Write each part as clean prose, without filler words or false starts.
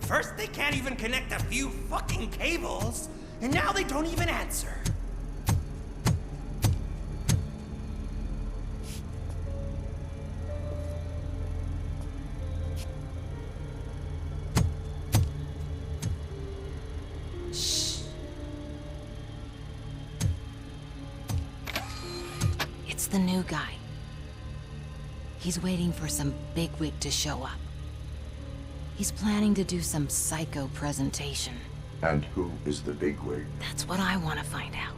First, they can't even connect a few fucking cables, and now they don't even answer. Shh. It's the new guy. He's waiting for some bigwig to show up. He's planning to do some psycho presentation. And who is the bigwig? That's what I want to find out.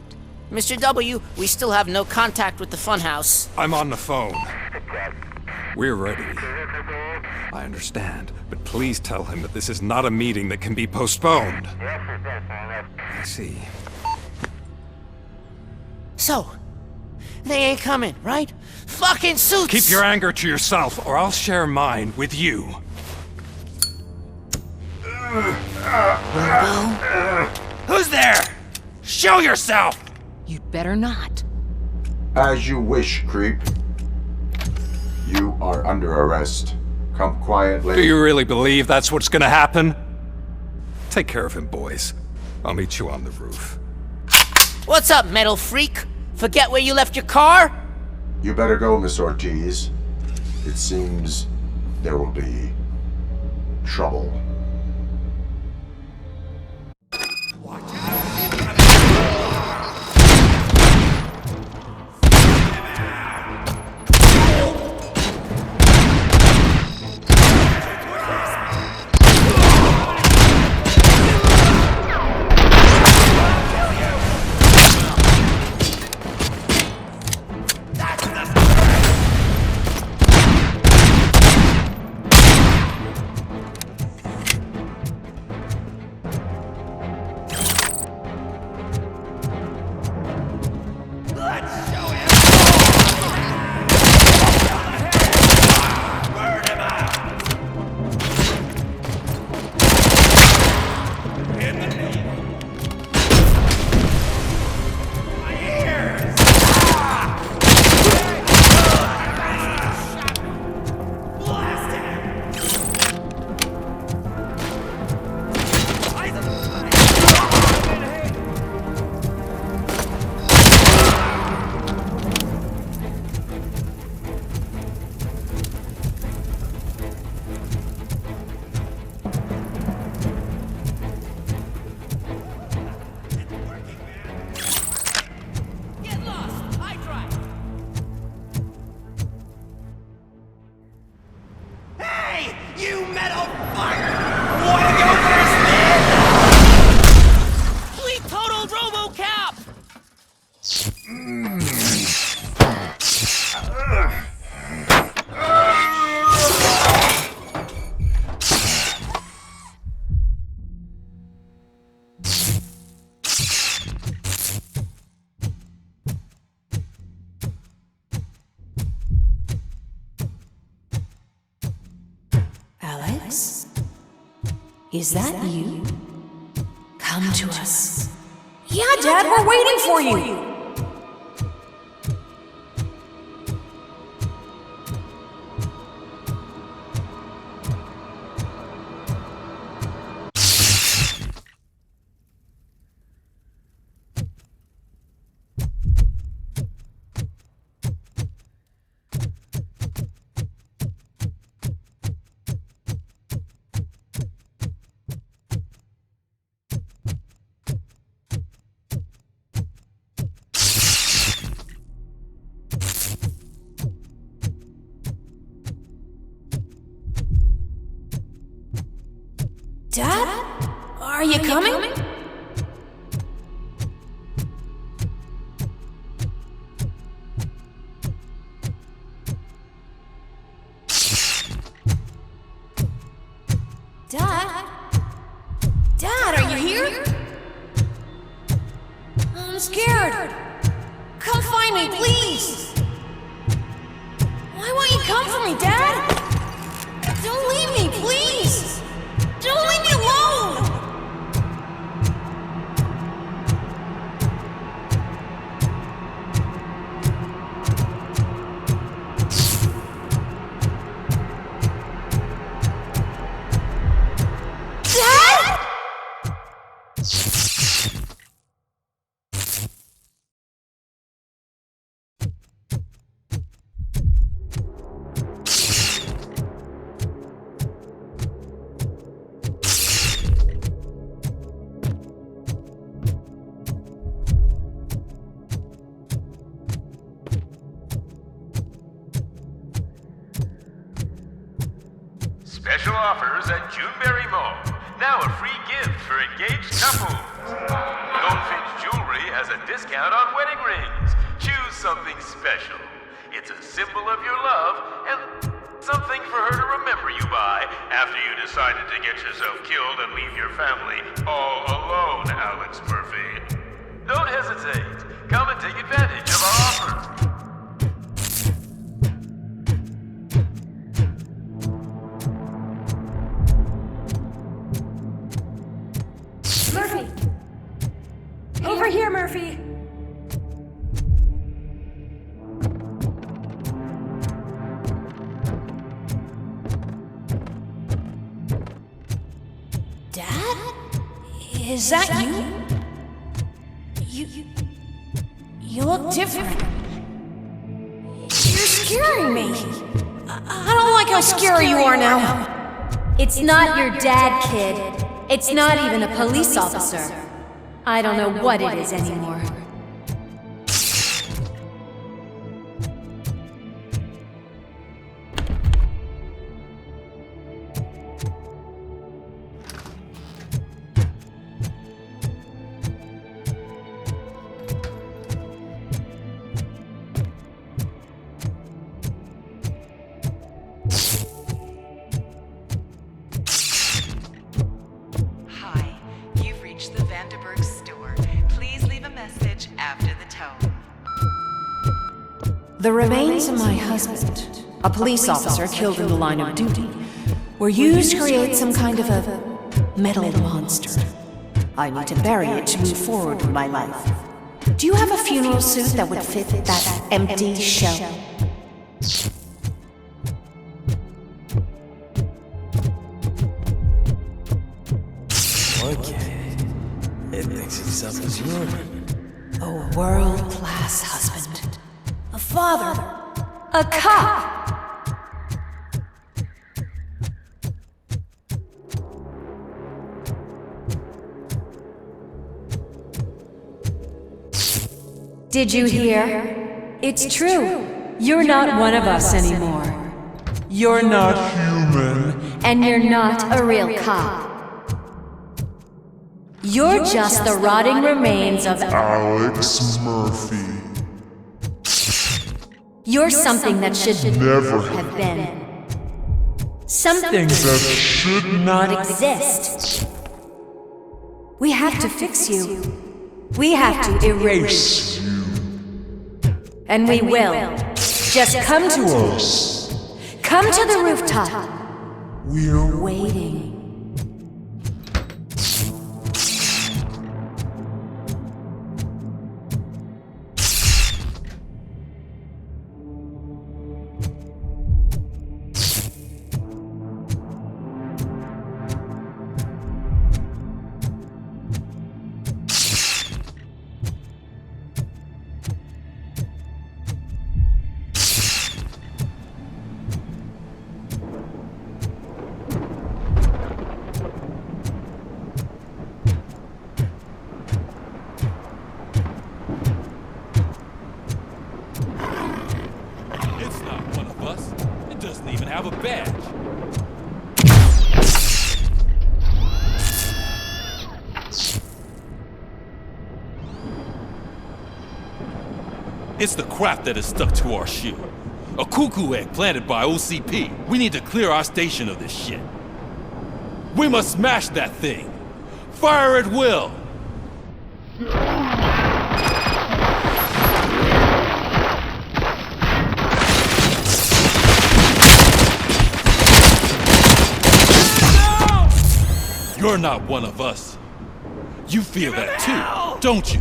Mr. W, we still have no contact with the funhouse. I'm on the phone. We're ready. I understand, but please tell him that this is not a meeting that can be postponed. I see. So, they ain't coming, right? Fucking suits! Keep your anger to yourself, or I'll share mine with you. Robo? Who's there? Show yourself! You'd better not. As you wish, creep. You are under arrest. Come quietly. Do you really believe that's what's gonna happen? Take care of him, boys. I'll meet you on the roof. What's up, metal freak? Forget where you left your car? You better go, Miss Ortiz. It seems there will be trouble. You metal fucker! Wanna go first, man? We total Robocop! Alex? Is that you? Come to us. Yeah, Dad, we're waiting for you. Dad? Are you coming? Dad? Dad, are you here? scared. Come find me, please. Why won't you come for me, Dad? Don't leave me, please. Don't leave me alone. Special offers at Juneberry Mall. Now a free gift for engaged couples. Goldfinch Jewelry has a discount on wedding rings. Choose something special. It's a symbol of your love and something for her to remember you by after you decided to get yourself killed and leave your family all alone, Alex Murphy. Don't hesitate. Come and take advantage of our offer. Murphy! Over here, Murphy! Dad? Is that you? You look different. You're scaring me. I don't like how scary you are now. It's not your dad, kid. It's not even a police officer. I don't know what it is anymore. The remains of my husband, a police officer killed in the line of duty, were used to create some kind of a metal monster. I need to bury it to move forward with my life. Do you have a funeral suit that would fit that empty shell? Okay. It thinks himself as yours. A world-class husband. A father. A cop! Did you hear? It's true. You're not one of us anymore. You're not human. And you're not a real cop. You're just the rotting remains of Alex Murphy. You're something that should Never have been. Something that should not exist. We have to fix you. We have to erase you. And we will. Just come to us. Come to the rooftop. We're Waiting. Have a badge. It's the crap that is stuck to our shoe. A cuckoo egg planted by OCP. We need to clear our station of this shit. We must smash that thing. Fire at will. You're not one of us. You feel that too, don't you?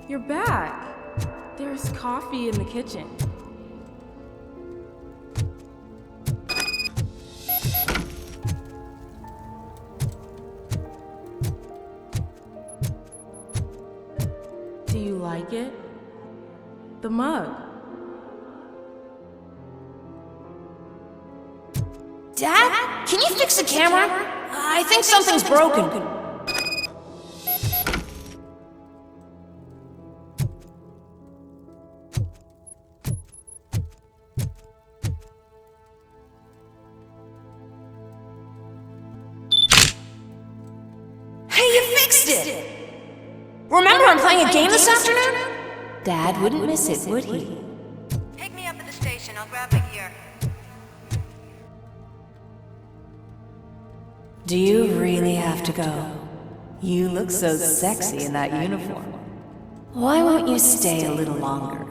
You're back. There's coffee in the kitchen. Do you like it? The mug. Dad? Can you fix the camera? I think something's broken. Remember I'm playing a game this afternoon? Dad wouldn't miss it, would he? Pick me up at the station. I'll grab my gear. Do you really have to go? You look so sexy in that uniform. Why won't you stay a little longer?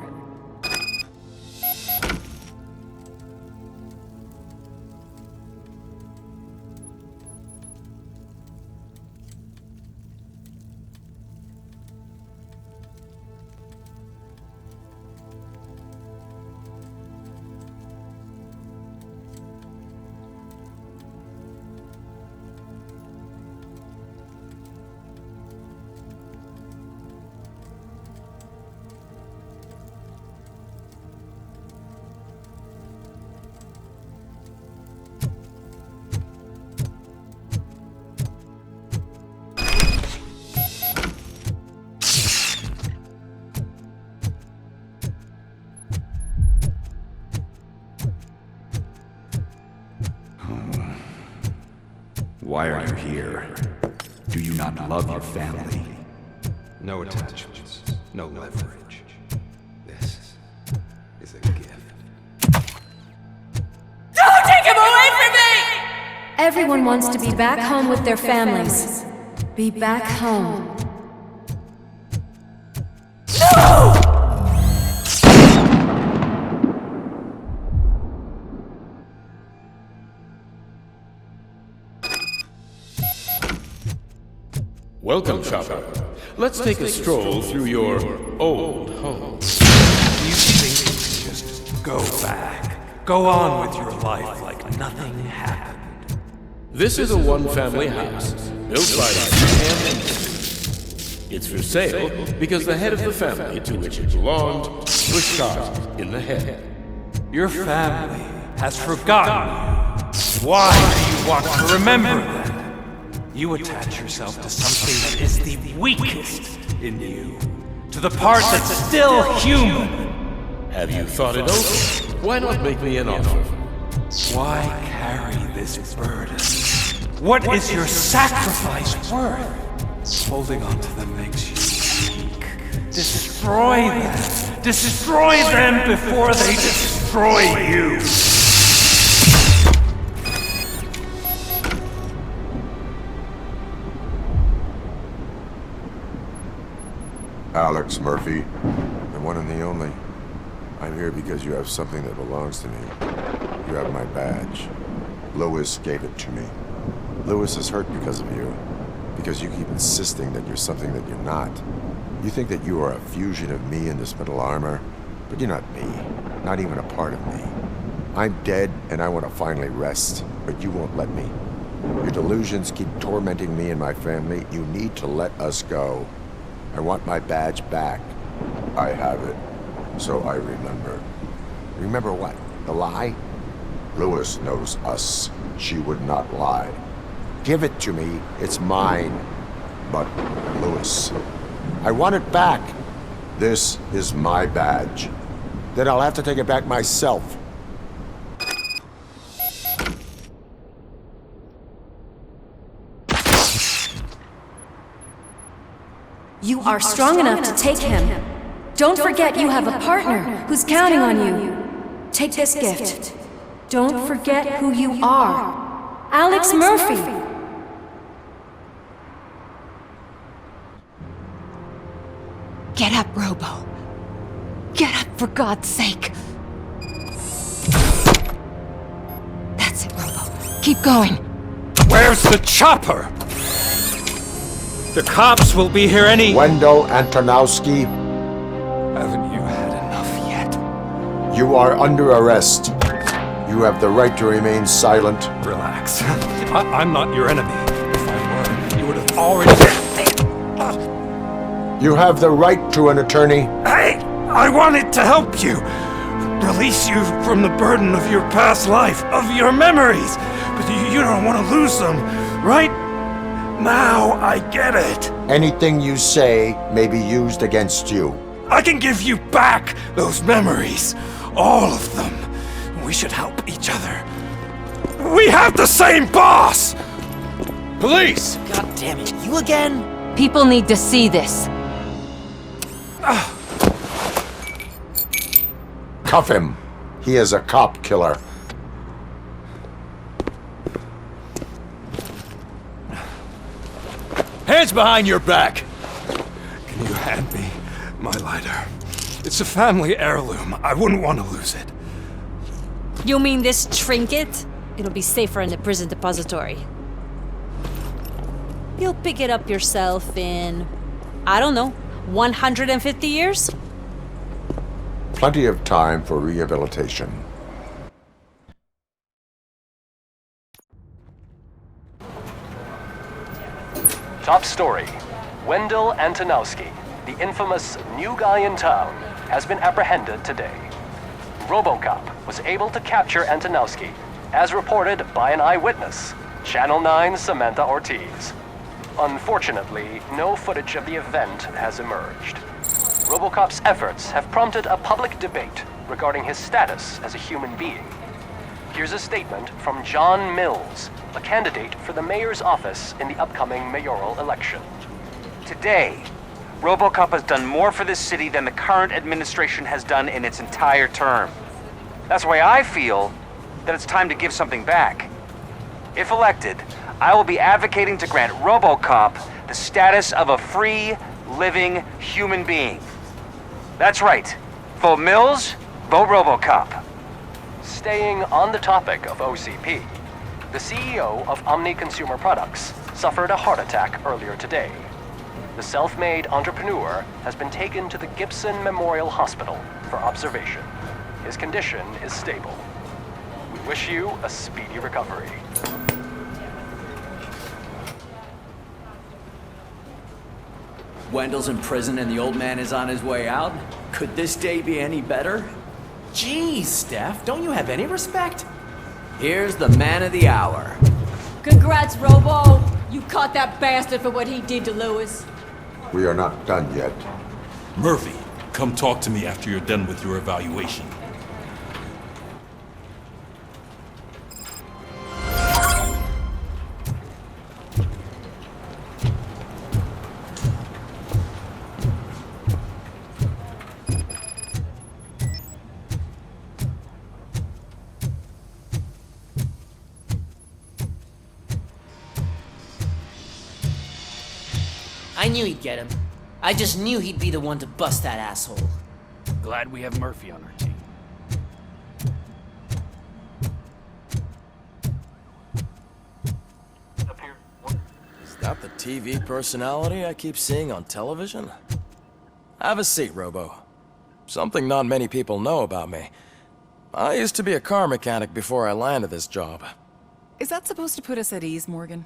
Why are you here? Do you not love your family? No attachments, no leverage. This is a gift. Don't take him away from me! Everyone wants to be back home with their families. Be back home. Welcome, shopper. Let's take a stroll through your old home. You think you can just go back? Go on with your life like nothing happened? This is a one-family house, built by Sam. It's for sale because the head of the family to which it belonged was shot in the head. Your family has forgotten you. Why do you want to remember that? You attach yourself to something that is the weakest in you, to the part that's still human. Have you thought it over? Why not make me an offer? Why carry this burden? What is your sacrifice worth? Holding on to them makes you weak. Destroy them! Destroy them before they destroy you! Alex Murphy, the one and the only. I'm here because you have something that belongs to me. You have my badge. Lewis gave it to me. Lewis is hurt because of you. Because you keep insisting that you're something that you're not. You think that you are a fusion of me in this metal armor, but you're not me. Not even a part of me. I'm dead and I want to finally rest, but you won't let me. Your delusions keep tormenting me and my family. You need to let us go. I want my badge back. I have it. So I remember. Remember what? The lie? Lewis knows us. She would not lie. Give it to me. It's mine. But, Lewis, I want it back. This is my badge. Then I'll have to take it back myself. You are strong enough to take him. Don't forget you have a partner who's counting on you. Take this gift. Don't forget who you are. Alex Murphy. Get up, Robo. Get up, for God's sake. That's it, Robo. Keep going. Where's the chopper? The cops will be here any... Wendell Antonowski, Haven't you had enough yet? you are under arrest. You have the right to remain silent. Relax. I'm not your enemy. If I were, you would have already... You have the right to an attorney. Hey! I wanted to help you! Release you from the burden of your past life, of your memories! But you don't want to lose them, right? Now I get it. Anything you say may be used against you. I can give you back those memories. All of them. We should help each other. We have the same boss! Police! God damn it, you again? People need to see this. Cuff him. He is a cop killer. Hands behind your back! Can you hand me my lighter? It's a family heirloom. I wouldn't want to lose it. You mean this trinket? It'll be safer in the prison depository. You'll pick it up yourself in, I don't know, 150 years? Plenty of time for rehabilitation. Top story. Wendell Antonowski, the infamous new guy in town, has been apprehended today. Robocop was able to capture Antonowski, as reported by an eyewitness, Channel 9's Samantha Ortiz. Unfortunately, no footage of the event has emerged. Robocop's efforts have prompted a public debate regarding his status as a human being. Here's a statement from John Mills, a candidate for the mayor's office in the upcoming mayoral election. Today, Robocop has done more for this city than the current administration has done in its entire term. That's why I feel that it's time to give something back. If elected, I will be advocating to grant Robocop the status of a free, living human being. That's right. Vote Mills, vote Robocop. Staying on the topic of OCP, the CEO of Omni Consumer Products suffered a heart attack earlier today. The self-made entrepreneur has been taken to the Gibson Memorial Hospital for observation. His condition is stable. We wish you a speedy recovery. Wendell's in prison and the old man is on his way out? Could this day be any better? Jeez, Steph, don't you have any respect? Here's the man of the hour. Congrats, Robo! You caught that bastard for what he did to Lewis. We are not done yet. Murphy, come talk to me after you're done with your evaluation. I knew he'd get him. I just knew he'd be the one to bust that asshole. Glad we have Murphy on our team. Is that the TV personality I keep seeing on television? Have a seat, Robo. Something not many people know about me. I used to be a car mechanic before I landed this job. Is that supposed to put us at ease, Morgan?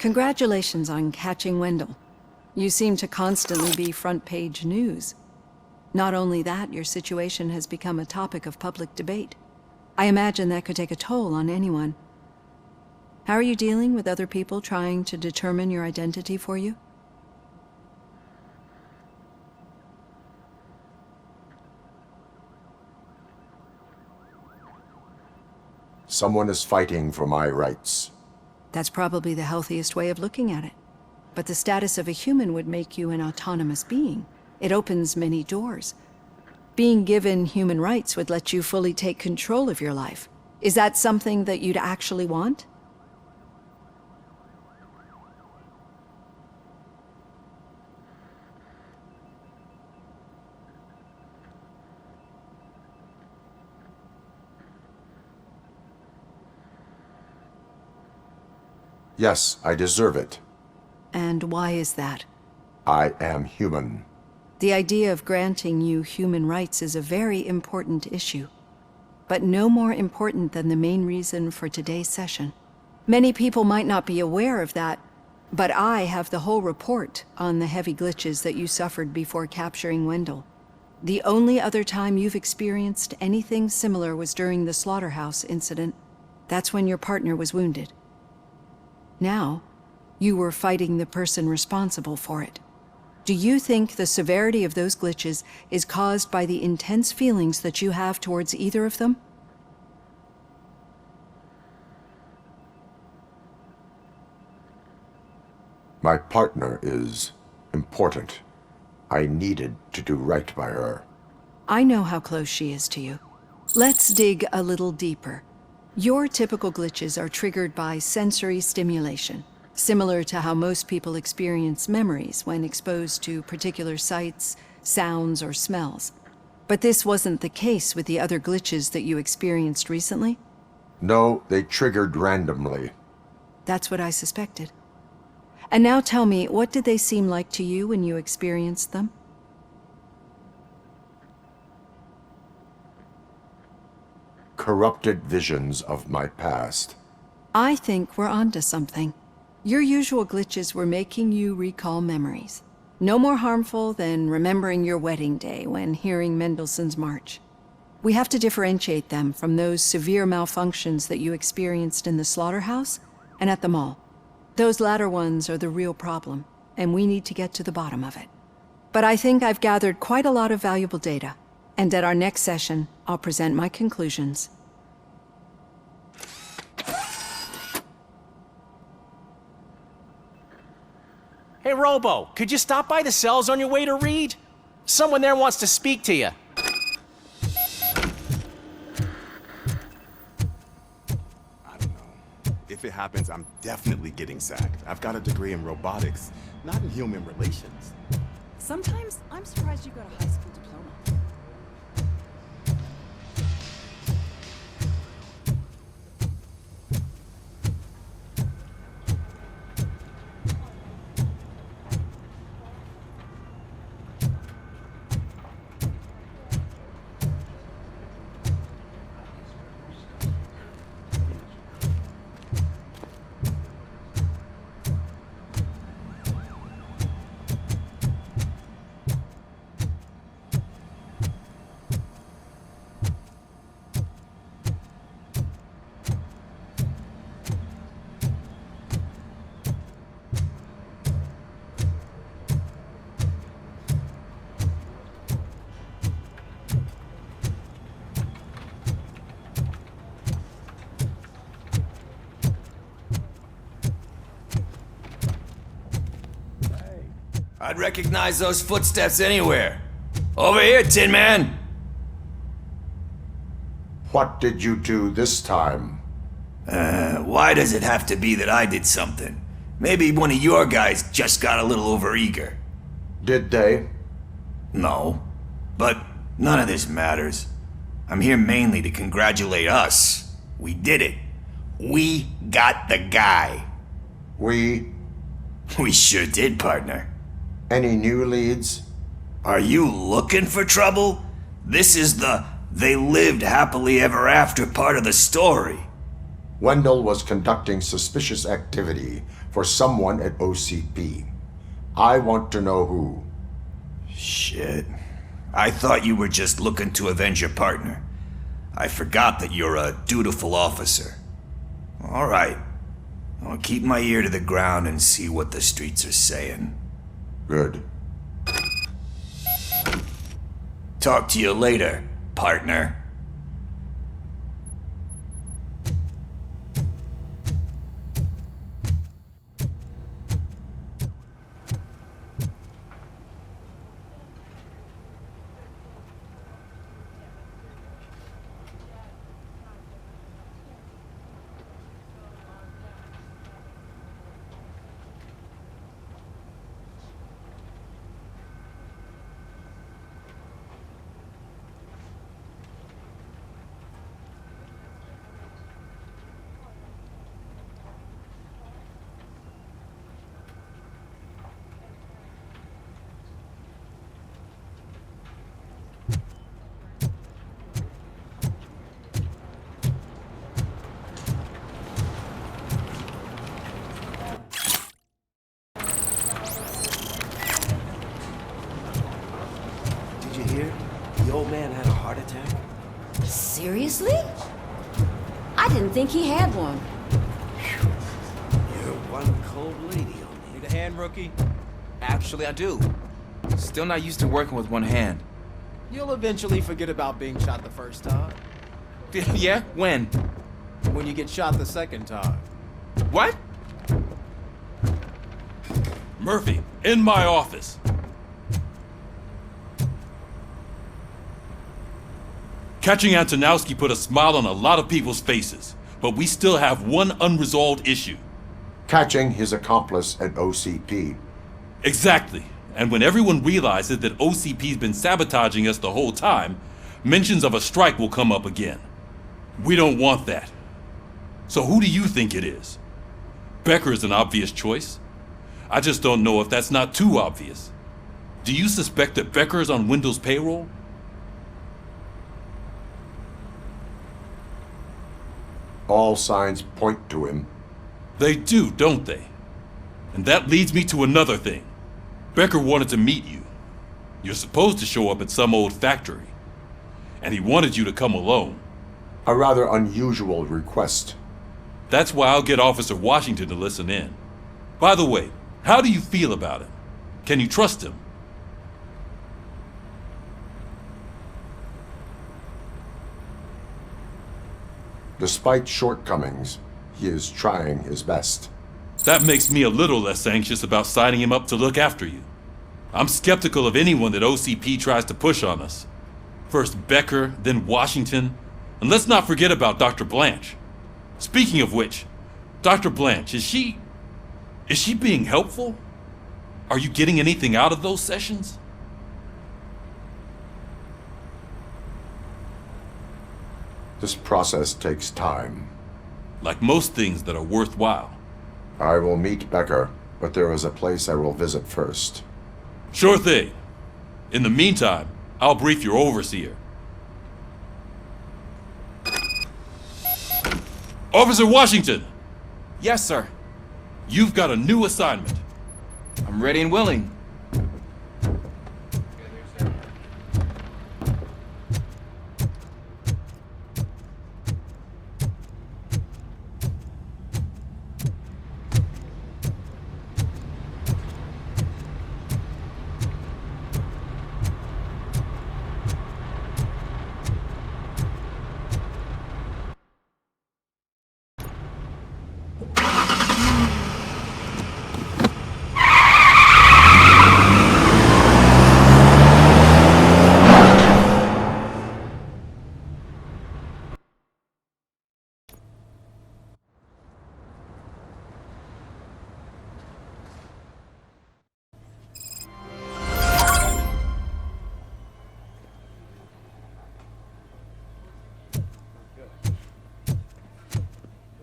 Congratulations on catching Wendell. You seem to constantly be front-page news. Not only that, your situation has become a topic of public debate. I imagine that could take a toll on anyone. How are you dealing with other people trying to determine your identity for you? Someone is fighting for my rights. That's probably the healthiest way of looking at it. But the status of a human would make you an autonomous being. It opens many doors. Being given human rights would let you fully take control of your life. Is that something that you'd actually want? Yes, I deserve it. And why is that? I am human. The idea of granting you human rights is a very important issue, but no more important than the main reason for today's session. Many people might not be aware of that, but I have the whole report on the heavy glitches that you suffered before capturing Wendell. The only other time you've experienced anything similar was during the slaughterhouse incident. That's when your partner was wounded. Now, you were fighting the person responsible for it. Do you think the severity of those glitches is caused by the intense feelings that you have towards either of them? My partner is important. I needed to do right by her. I know how close she is to you. Let's dig a little deeper. Your typical glitches are triggered by sensory stimulation, similar to how most people experience memories when exposed to particular sights, sounds, or smells. But this wasn't the case with the other glitches that you experienced recently? No, they triggered randomly. That's what I suspected. And now tell me, what did they seem like to you when you experienced them? Corrupted visions of my past. I think we're onto something. Your usual glitches were making you recall memories. No more harmful than remembering your wedding day when hearing Mendelssohn's March. We have to differentiate them from those severe malfunctions that you experienced in the slaughterhouse and at the mall. Those latter ones are the real problem, and we need to get to the bottom of it. But I think I've gathered quite a lot of valuable data, and at our next session, I'll present my conclusions. Hey, Robo, could you stop by the cells on your way to Reed? Someone there wants to speak to you. If it happens, I'm definitely getting sacked. I've got a degree in robotics, not in human relations. Sometimes I'm surprised you got a high school diploma. I'd recognize those footsteps anywhere. Over here, Tin Man! What did you do this time? Why does it have to be that I did something? Maybe one of your guys just got a little overeager. Did they? No. But none of this matters. I'm here mainly to congratulate us. We did it. We got the guy. We sure did, partner. Any new leads? Are you looking for trouble? This is the "they lived happily ever after" part of the story. Wendell was conducting suspicious activity for someone at OCP. I want to know who. Shit. I thought you were just looking to avenge your partner. I forgot that you're a dutiful officer. All right. I'll keep my ear to the ground and see what the streets are saying. Good. Talk to you later, partner. Did you hear? The old man had a heart attack. Seriously? I didn't think he had one. You're one cold lady on me. Need a hand, rookie? Actually, I do. Still not used to working with one hand. You'll eventually forget about being shot the first time. Yeah? When? When you get shot the second time. What? Murphy, in my office. Catching Antonowski put a smile on a lot of people's faces, but we still have one unresolved issue. Catching his accomplice at OCP. Exactly. And when everyone realizes that OCP's been sabotaging us the whole time, mentions of a strike will come up again. We don't want that. So who do you think it is? Becker is an obvious choice. I just don't know if that's not too obvious. Do you suspect that Becker is on Wendell's payroll? All signs point to him. They do, don't they? And that leads me to another thing. Becker wanted to meet you. You're supposed to show up at some old factory. And he wanted you to come alone. A rather unusual request. That's why I'll get Officer Washington to listen in. By the way, how do you feel about him? Can you trust him? Despite shortcomings, he is trying his best. That makes me a little less anxious about signing him up to look after you. I'm skeptical of anyone that OCP tries to push on us. First Becker, then Washington, and let's not forget about Dr. Blanche. Speaking of which, Dr. Blanche, is she being helpful? Are you getting anything out of those sessions? This process takes time. Like most things that are worthwhile. I will meet Becker, but there is a place I will visit first. Sure thing. In the meantime, I'll brief your overseer. Officer Washington! Yes, sir. You've got a new assignment. I'm ready and willing.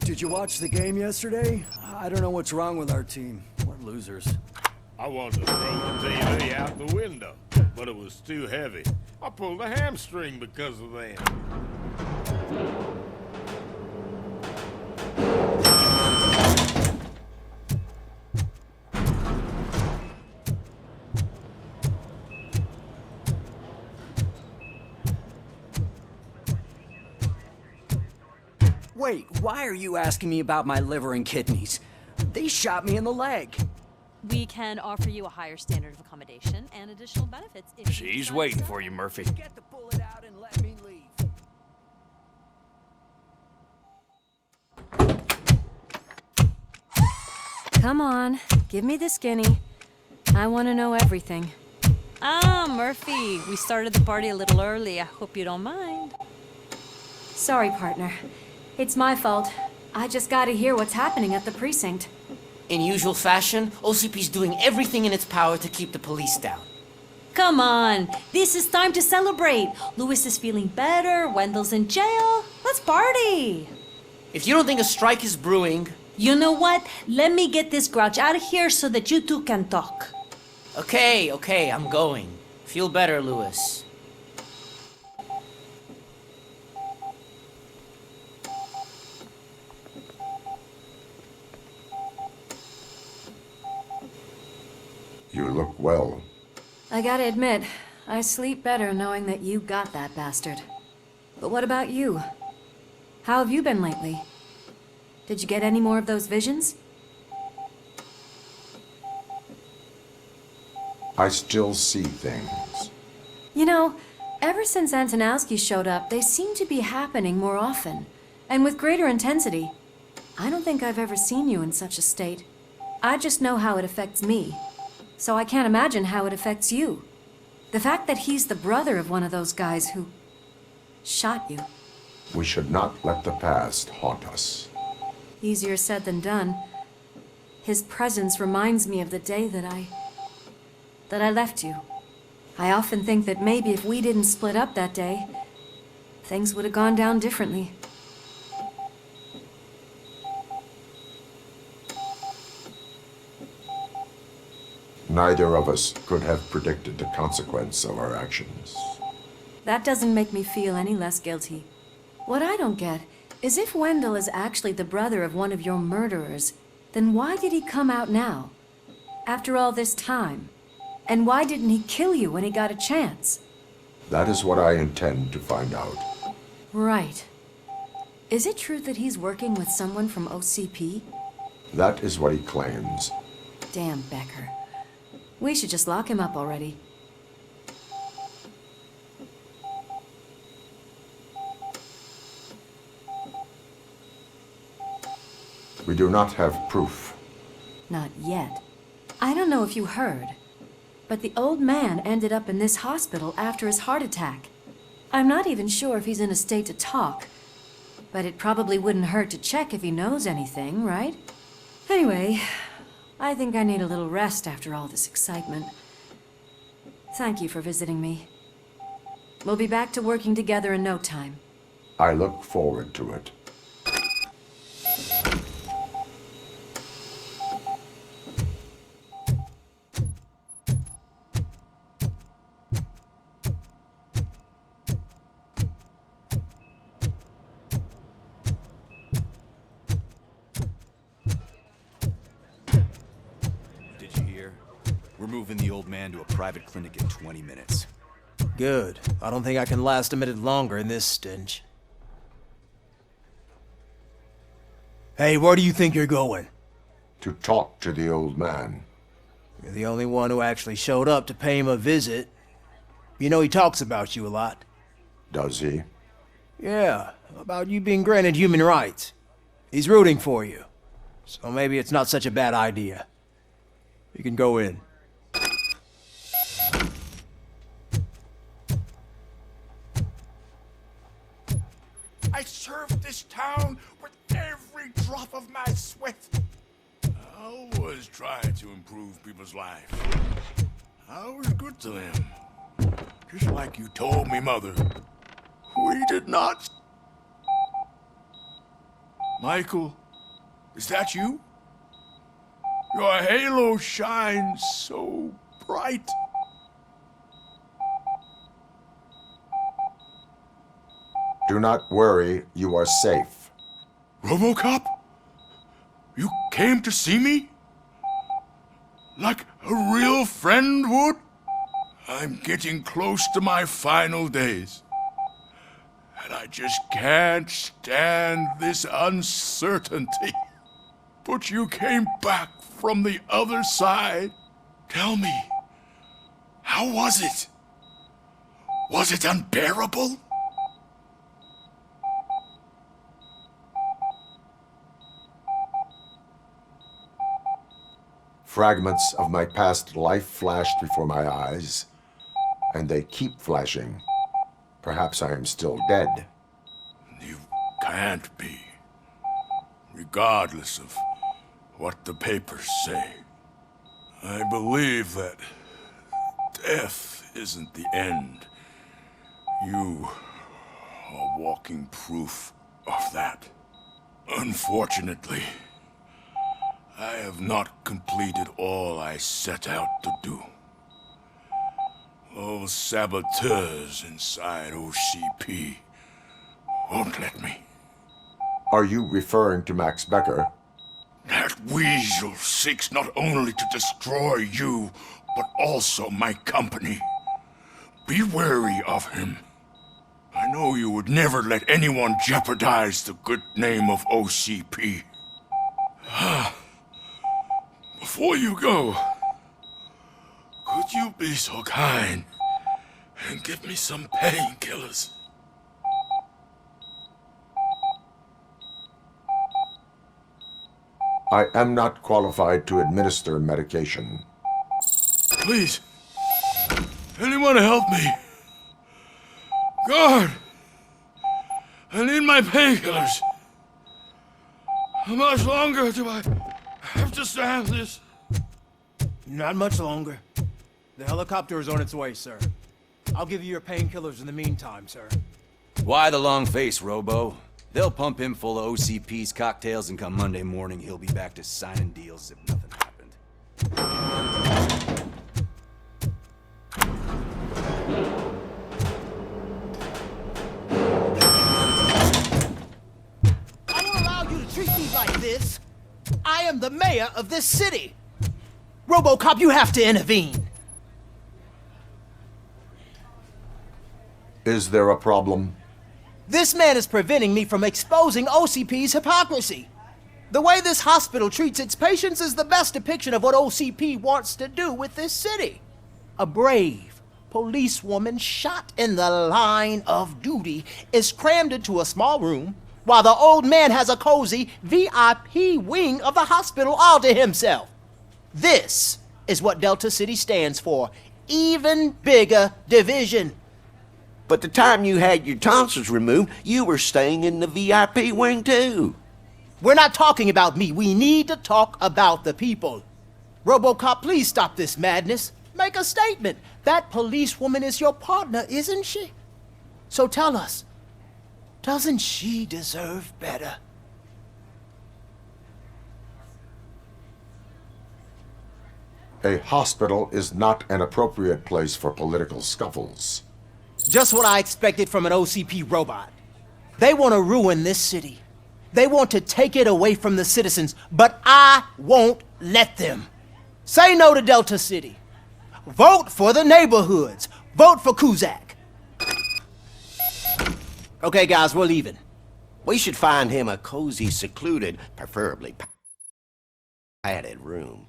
Did you watch the game yesterday? I don't know what's wrong with our team. We're losers. I wanted to throw the TV out the window, but it was too heavy. I pulled a hamstring because of that. Wait, why are you asking me about my liver and kidneys? shot me in the leg. We can offer you a higher standard of accommodation and additional benefits if you She's decide waiting to for you, Murphy. Get the bullet out and let me leave. Come on, give me the skinny. I want to know everything. Ah, Murphy, we started the party a little early. I hope you don't mind. Sorry, partner. It's my fault. I just gotta hear what's happening at the precinct. In usual fashion, OCP's doing everything in its power to keep the police down. Come on, this is time to celebrate. Lewis is feeling better, Wendell's in jail. Let's party. If you don't think a strike is brewing... You know what? Let me get this grouch out of here so that you two can talk. Okay, I'm going. Feel better, Lewis. You look well. I gotta admit, I sleep better knowing that you got that bastard. But what about you? How have you been lately? Did you get any more of those visions? I still see things. You know, ever since Antonowski showed up, they seem to be happening more often, and with greater intensity. I don't think I've ever seen you in such a state. I just know how it affects me, so I can't imagine how it affects you. The fact that he's the brother of one of those guys who shot you. We should not let the past haunt us. Easier said than done. His presence reminds me of the day that I left you. I often think that maybe if we didn't split up that day, things would have gone down differently. Neither of us could have predicted the consequence of our actions. That doesn't make me feel any less guilty. What I don't get is if Wendell is actually the brother of one of your murderers, then why did he come out now? After all this time? And why didn't he kill you when he got a chance? That is what I intend to find out. Right. Is it true that he's working with someone from OCP? That is what he claims. Damn Becker. We should just lock him up already. We do not have proof. Not yet. I don't know if you heard, but the old man ended up in this hospital after his heart attack. I'm not even sure if he's in a state to talk, but it probably wouldn't hurt to check if he knows anything, right? Anyway, I think I need a little rest after all this excitement. Thank you for visiting me. We'll be back to working together in no time. I look forward to it. Did you hear? We're moving the old man to a private clinic in 20 minutes. Good. I don't think I can last a minute longer in this stench. Hey, where do you think you're going? To talk to the old man. You're the only one who actually showed up to pay him a visit. You know he talks about you a lot. Does he? Yeah, about you being granted human rights. He's rooting for you. So maybe it's not such a bad idea. You can go in. I served this town with every drop of my sweat. I was trying to improve people's lives. I was good to them. Just like you told me, Mother. We did not... Michael, is that you? Your halo shines so bright. Do not worry, you are safe. Robocop? You came to see me? Like a real friend would? I'm getting close to my final days. And I just can't stand this uncertainty. But you came back from the other side. Tell me, how was it? Was it unbearable? Fragments of my past life flashed before my eyes, and they keep flashing. Perhaps I am still dead. You can't be, regardless of what the papers say. I believe that death isn't the end. You are walking proof of that. Unfortunately, I have not completed all I set out to do. Those saboteurs inside OCP won't let me. Are you referring to Max Becker? That weasel seeks not only to destroy you, but also my company. Be wary of him. I know you would never let anyone jeopardize the good name of OCP. Before you go, could you be so kind and give me some painkillers? I am not qualified to administer medication. Please, anyone help me? Guard! I need my painkillers. How much longer do I have to stand this? Not much longer. The helicopter is on its way, sir. I'll give you your painkillers in the meantime, sir. Why the long face, Robo? They'll pump him full of OCP's cocktails, and come Monday morning, he'll be back to signing deals as if nothing happened. I won't allow you to treat me like this. I am the mayor of this city. Robocop, you have to intervene. Is there a problem? This man is preventing me from exposing OCP's hypocrisy. The way this hospital treats its patients is the best depiction of what OCP wants to do with this city. A brave policewoman shot in the line of duty is crammed into a small room, while the old man has a cozy VIP wing of the hospital all to himself. This is what Delta City stands for. Even bigger division. But the time you had your tonsils removed, you were staying in the VIP wing too. We're not talking about me. We need to talk about the people. Robocop, please stop this madness. Make a statement. That policewoman is your partner, isn't she? So tell us, doesn't she deserve better? A hospital is not an appropriate place for political scuffles. Just what I expected from an OCP robot. They want to ruin this city. They want to take it away from the citizens, but I won't let them. Say no to Delta City. Vote for the neighborhoods. Vote for Kuzak. Okay, guys, we're leaving. We should find him a cozy, secluded, preferably padded room.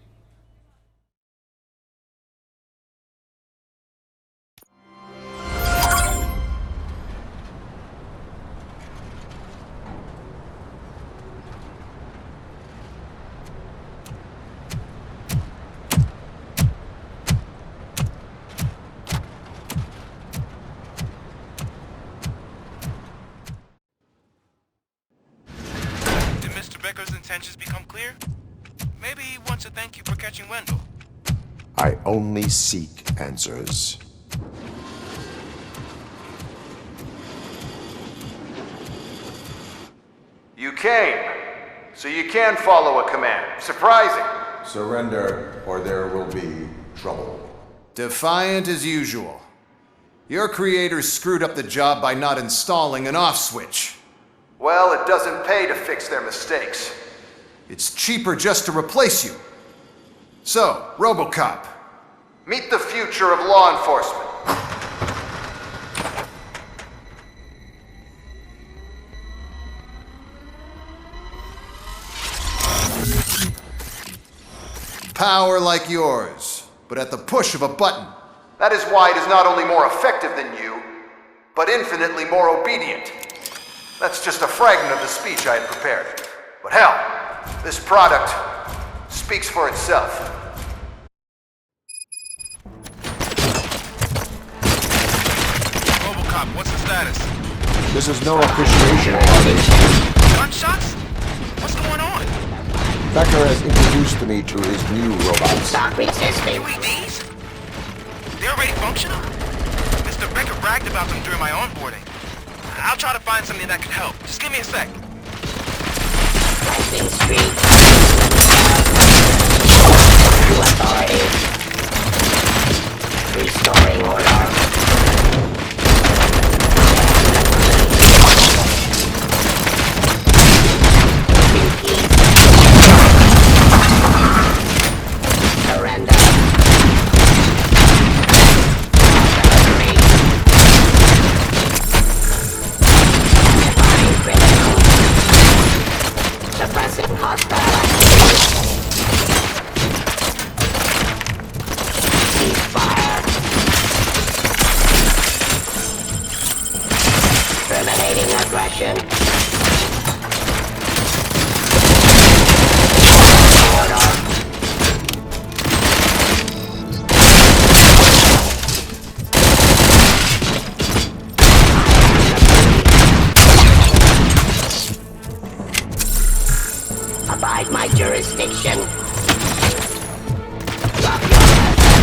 Becker's intentions become clear? Maybe he wants to thank you for catching Wendell. I only seek answers. You came, so you can follow a command. Surprising. Surrender, or there will be trouble. Defiant as usual. Your creators screwed up the job by not installing an off switch. Well, it doesn't pay to fix their mistakes. It's cheaper just to replace you. So, Robocop, meet the future of law enforcement. power like yours, but at the push of a button. That is why it is not only more effective than you, but infinitely more obedient. That's just a fragment of the speech I had prepared. But hell, this product speaks for itself. Robocop, what's the status? This is no appreciation party. Gunshots? What's going on? Becker has introduced me to his new robots. Stop resisting. UEDs? They're already functional? Mr. Becker bragged about them during my onboarding. I'll try to find something that could help. Just give me a sec. Crossing street. To authority. Restoring order. Surrender. Suppressing hostile activity. Ceasefire. Terminating aggression. Order. Abide my jurisdiction. Drop your weapon.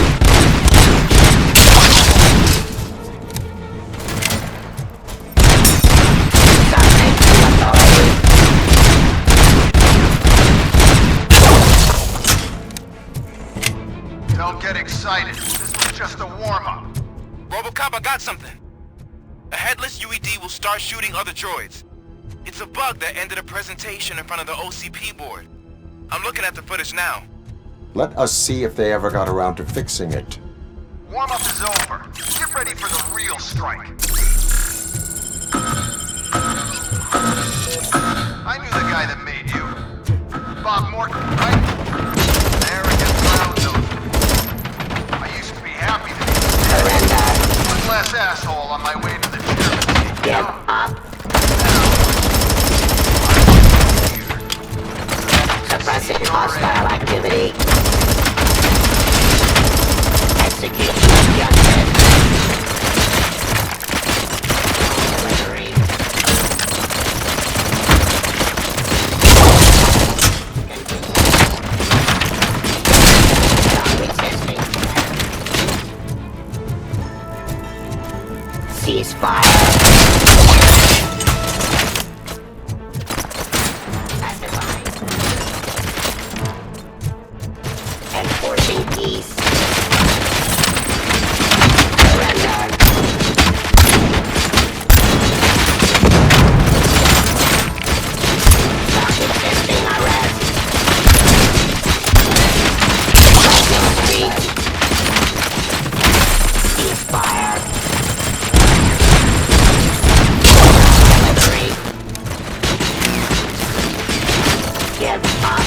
Subject to authority. Don't get excited. This was just a warm-up. Robocop, I got something. A headless UED will start shooting other droids. It's a bug that ended a presentation in front of the OCP board. I'm looking at the footage now. Let us see if they ever got around to fixing it. Warm-up is over. Get ready for the real strike. I knew the guy that made you. Bob Morton, right? Arrogant loud. I used to be happy to be one less asshole on my way to the chairman's. Give up. Suppressing hostile activity. Execution of justice. Delivery. Stop resisting. Ceasefire. Enforcing peace. Surrender. Stop resisting arrest. Crossing street. Ceasefire. Delivery. Give up.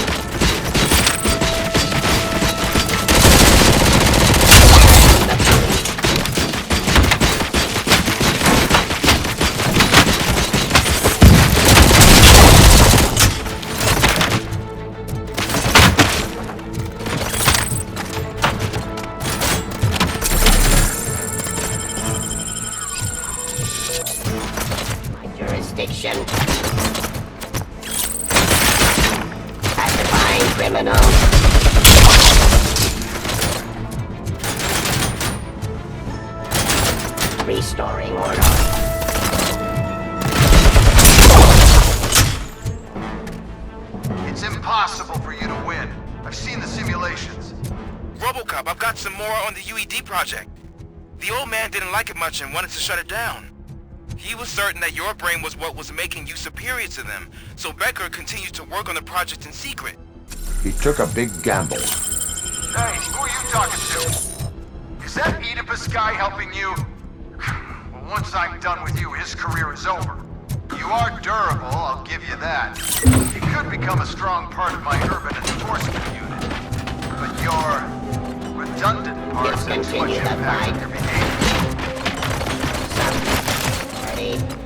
Jurisdiction. Pacifying criminals. Restoring order. It's impossible for you to win. I've seen the simulations. Robocop, I've got some more on the UED project. The old man didn't like it much and wanted to shut it down. He was certain that your brain was what was making you superior to them, so Becker continued to work on the project in secret. He took a big gamble. Hey, who are you talking to? Is that Oedipus guy helping you? Well, once I'm done with you, his career is over. You are durable, I'll give you that. You could become a strong part of my urban enforcement unit. But spend too much impact on your behavior. Ready?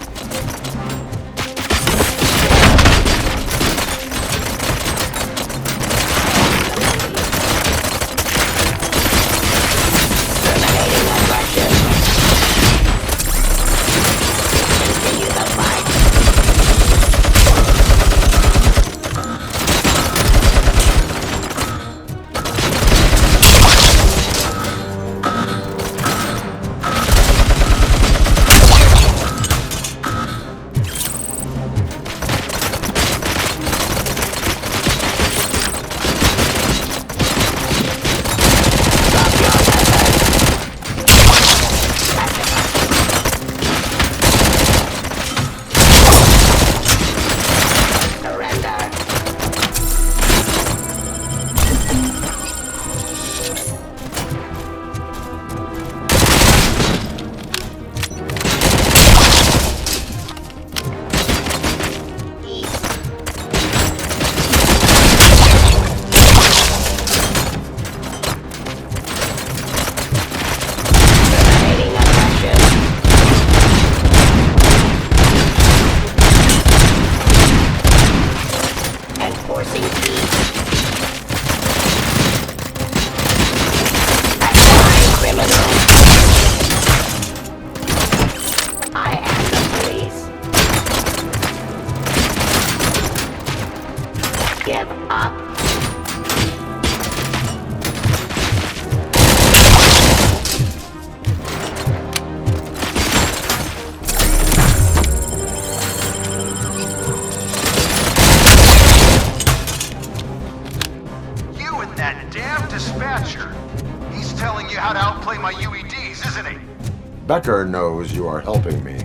Becker knows you are helping me.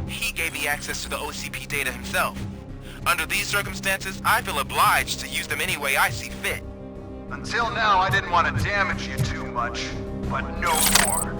He gave me access to the OCP data himself. Under these circumstances, I feel obliged to use them any way I see fit. Until now, I didn't want to damage you too much, but no more.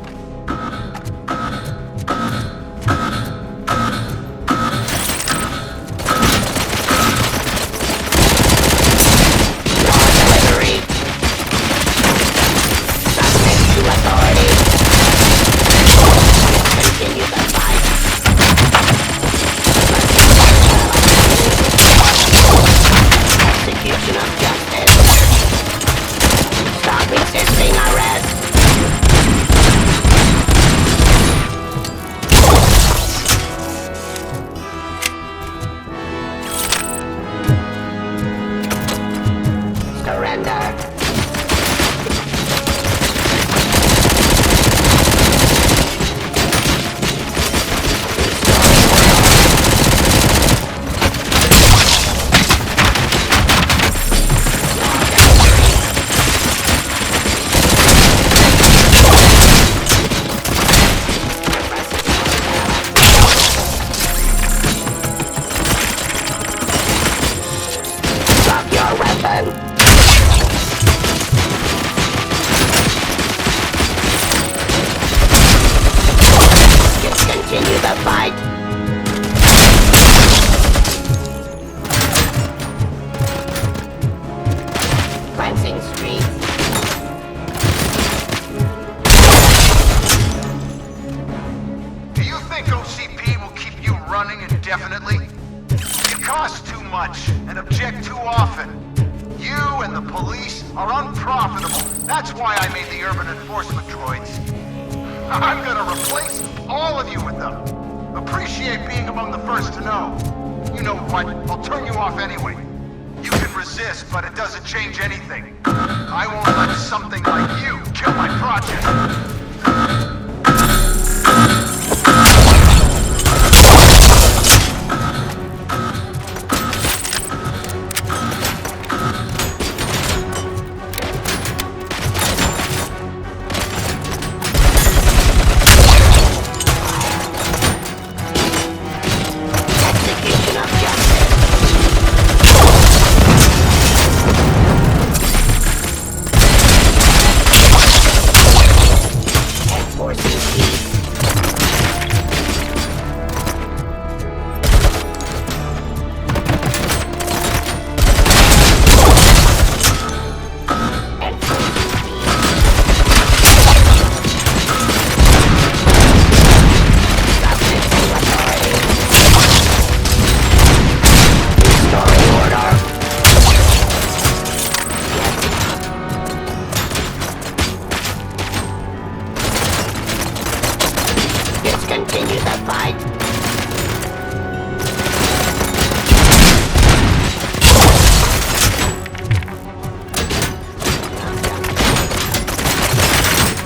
continue the fight.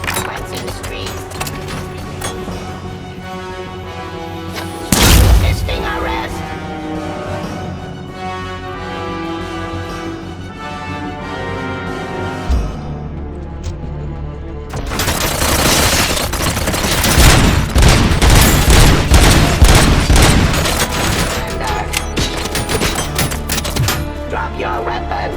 Cleansing streets. Resisting arrest. Drop your weapon.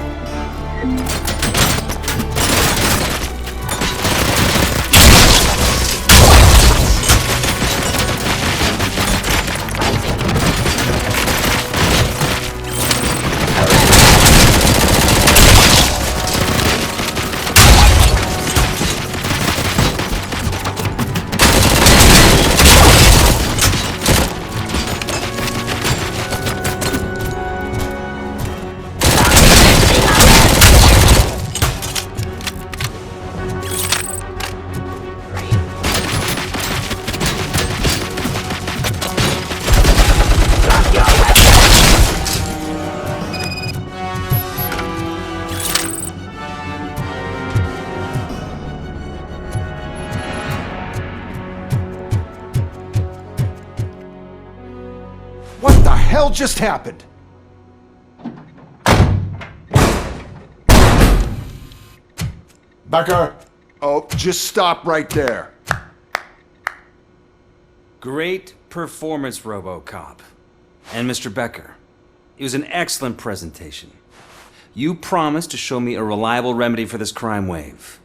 What the hell just happened? Becker! Oh, just stop right there. Great performance, Robocop. And Mr. Becker, it was an excellent presentation. You promised to show me a reliable remedy for this crime wave.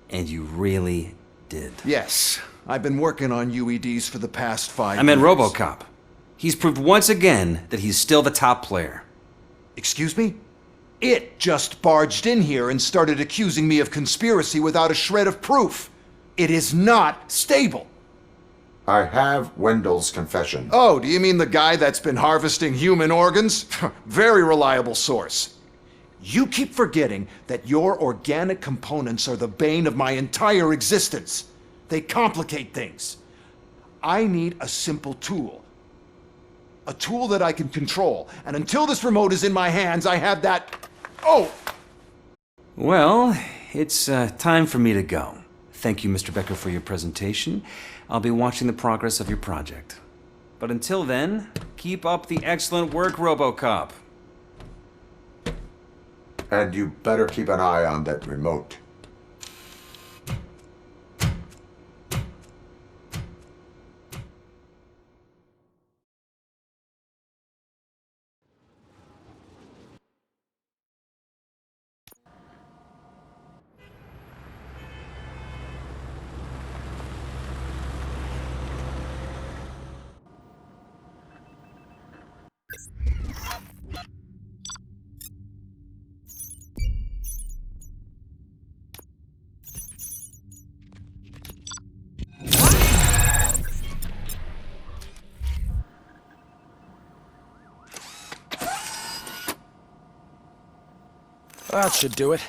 And you really did. Yes, I've been working on UEDs for the past 5 years. I meant Robocop. He's proved once again that he's still the top player. Excuse me? It just barged in here and started accusing me of conspiracy without a shred of proof. It is not stable. I have Wendell's confession. Oh, do you mean the guy that's been harvesting human organs? Very reliable source. You keep forgetting that your organic components are the bane of my entire existence. They complicate things. I need a simple tool. A tool that I can control. And until this remote is in my hands, I have that... Oh! Well, it's time for me to go. Thank you, Mr. Becker, for your presentation. I'll be watching the progress of your project. But until then, keep up the excellent work, Robocop. And you better keep an eye on that remote. That should do it.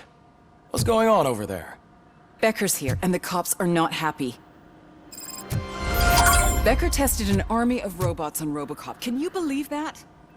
What's going on over there? Becker's here, and the cops are not happy. Becker tested an army of robots on Robocop. Can you believe that?